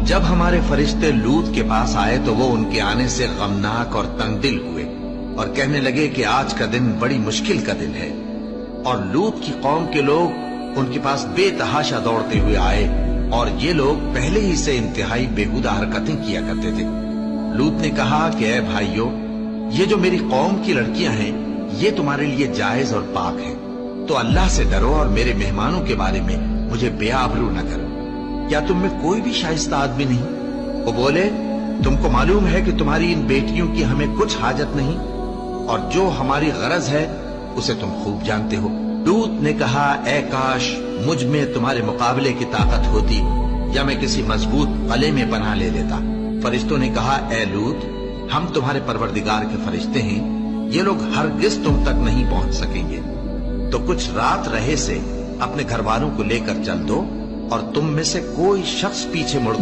जब हमारे फरिश्ते लूत के पास आए तो वो उनके आने से गमनाक और तंगदिल हुए और कहने लगे कि आज का दिन बड़ी मुश्किल का दिन है। और लूत की कौम के लोग उनके पास बेतहाशा दौड़ते हुए आए और ये लोग पहले ही से इंतहाई बेहुदा हरकतें किया करते थे। लूत ने कहा कि ऐ भाइयों, ये जो मेरी कौम की लड़कियां हैं ये तुम्हारे लिए जायज और पाक है, तो अल्लाह से डरो और मेरे मेहमानों के बारे में मुझे बेआबरू न करो। क्या तुम में कोई भी शाइस्ता आदमी नहीं? वो बोले, तुमको मालूम है कि तुम्हारी इन बेटियों की हमें कुछ हाजत नहीं और जो हमारी गरज है उसे तुम खूब जानते हो। लूत ने कहा, ऐ काश मुझ में तुम्हारे मुकाबले की ताकत होती या मैं किसी मजबूत कले में पनाह ले लेता। फरिश्तों ने कहा, ऐ लूत, हम तुम्हारे परवरदिगार के फरिश्ते हैं, ये लोग हरगिज तुम तक नहीं पहुंच सकेंगे। तो कुछ रात रहे से अपने घर वालों को लेकर चल दो और तुम में से कोई शख्स पीछे मुड़